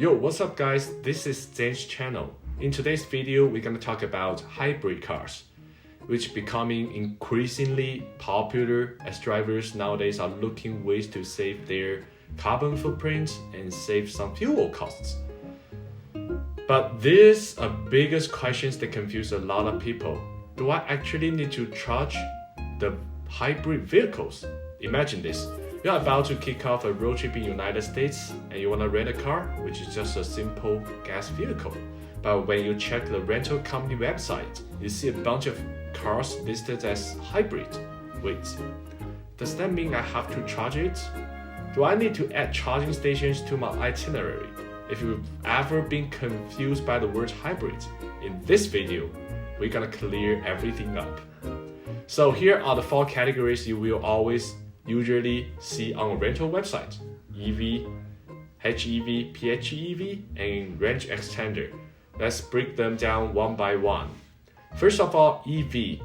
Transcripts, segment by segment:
Yo, what's up guys? This is Zane's channel. In today's video, we're gonna talk about hybrid cars, which becoming increasingly popular as drivers nowadays are looking ways to save their carbon footprint and save some fuel costs. But there's a biggest question that confuses a lot of people. Do I actually need to charge the hybrid vehicles? Imagine this. You're about to kick off a road trip in the United States and you want to rent a car, which is just a simple gas vehicle. But when you check the rental company website, you see a bunch of cars listed as hybrid. Wait, does that mean I have to charge it? Do I need to add charging stations to my itinerary? If you've ever been confused by the word hybrid, in this video, we're gonna clear everything up. So here are the 4 categories you will always usually see on a rental website: EV, HEV, PHEV, and range extender. Let's break them down one by one. First of all, EV.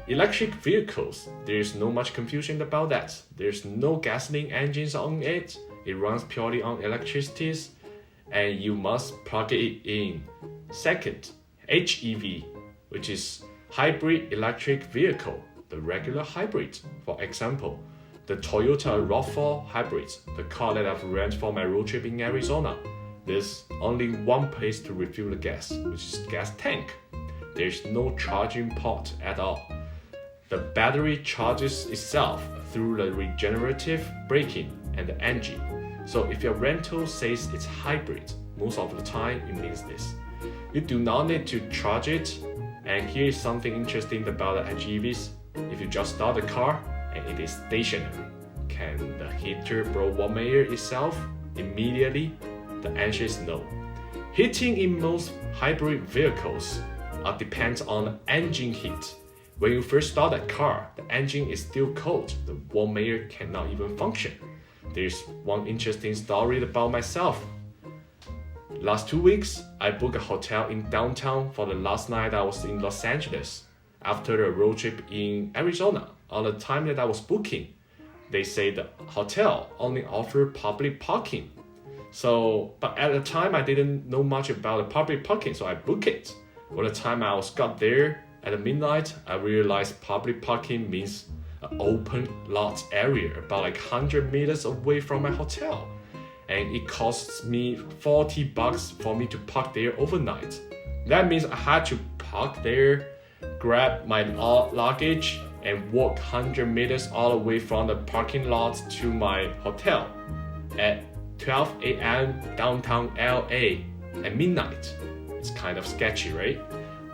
Electric vehicles. There's no much confusion about that. There's no gasoline engines on it. It runs purely on electricity, and you must plug it in. Second, HEV, which is hybrid electric vehicle, the regular hybrid. For example, the Toyota RAV4 hybrid, the car that I've rented for my road trip in Arizona. There's only one place to refill the gas, which is the gas tank. There's no charging port at all. The battery charges itself through the regenerative braking and the engine. So if your rental says it's hybrid, most of the time it means this. You do not need to charge it. And here is something interesting about the HEVs. If you just start the car and it is stationary, can the heater blow warm air itself immediately? The answer is no. Heating in most hybrid vehicles depends on engine heat. When you first start a car, the engine is still cold. The warm air cannot even function. There's one interesting story about myself. Last 2 weeks, I booked a hotel in downtown for the last night I was in Los Angeles. After a road trip in Arizona, on the time that I was booking, they say the hotel only offered public parking. But at the time I didn't know much about the public parking, so I booked it. By the time I got there at midnight, I realized public parking means an open lot area about like 100 meters away from my hotel. And it costs me $40 for me to park there overnight. That means I had to park there, grab my luggage, and walk 100 meters all the way from the parking lot to my hotel at 12 a.m. downtown LA at midnight. It's kind of sketchy, right?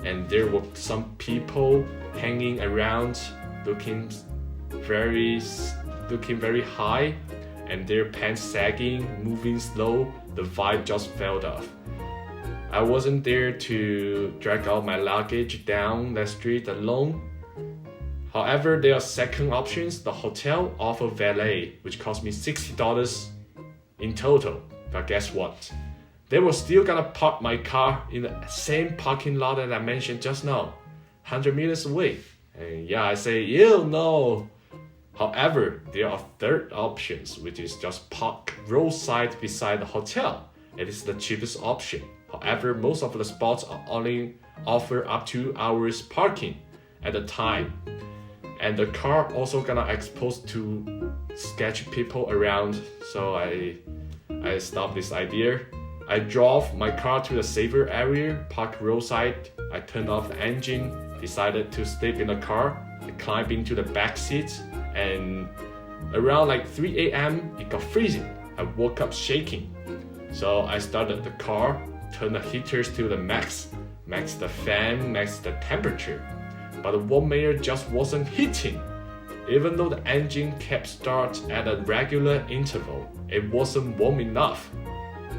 And there were some people hanging around looking very high, and their pants sagging, moving slow. The vibe just fell off. I wasn't there to drag out my luggage down the street alone. However, there are second options. The hotel offered valet, which cost me $60 in total. But guess what? They were still gonna park my car in the same parking lot that I mentioned just now, 100 meters away. And yeah, I say, ew, no. However, there are third options, which is just park roadside beside the hotel. It is the cheapest option. However, most of the spots are only offer up to hours parking at a time. And the car also gonna expose to sketchy people around. So I stopped this idea. I drove my car to the safer area, parked roadside. I turned off the engine, decided to sleep in the car. I climbed into the back seat, and around like 3 a.m. it got freezing. I woke up shaking. So I started the car, turned the heaters to the max the fan, max the temperature. But the warm air just wasn't heating. Even though the engine kept start at a regular interval, it wasn't warm enough.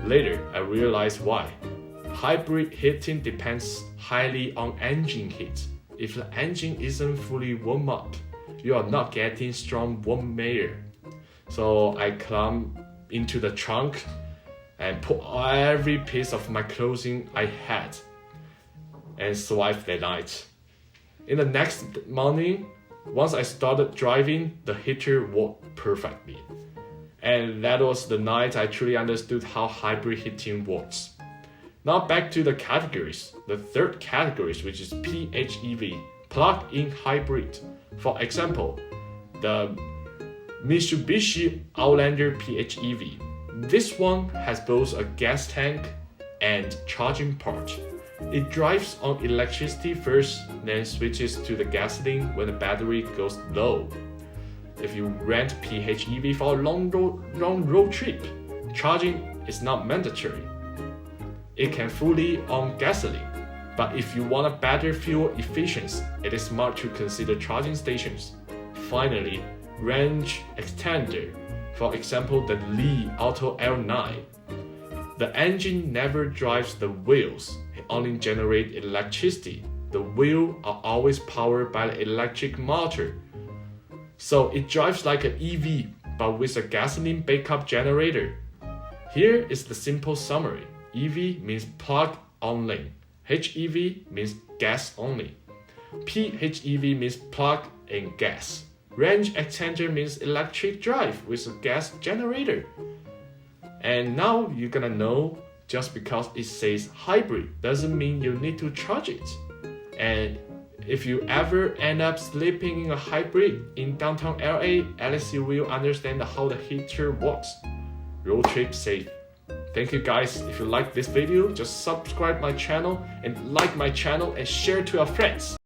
Later, I realized why. Hybrid heating depends highly on engine heat. If the engine isn't fully warmed up, you are not getting strong warm air. So I climbed into the trunk and put every piece of my clothing I had and survived the night. In the next morning, once I started driving, the heater worked perfectly. And that was the night I truly understood how hybrid heating works. Now back to the categories. The third category, which is PHEV, plug-in hybrid. For example, the Mitsubishi Outlander PHEV. This one has both a gas tank and charging port. It drives on electricity first, then switches to the gasoline when the battery goes low. If you rent PHEV for a long road trip, charging is not mandatory. It can fully on gasoline, but if you want a better fuel efficiency, it is smart to consider charging stations. Finally, range extender. For example, the Li Auto L9. The engine never drives the wheels, it only generates electricity. The wheels are always powered by the electric motor. So it drives like an EV, but with a gasoline backup generator. Here is the simple summary. EV means plug only. HEV means gas only. PHEV means plug and gas. Range extender means electric drive with a gas generator. And now you're gonna know, just because it says hybrid doesn't mean you need to charge it. And if you ever end up sleeping in a hybrid in downtown LA, at least you will understand how the heater works. Road trip safe. Thank you guys. If you like this video, just subscribe my channel and like my channel and share to your friends.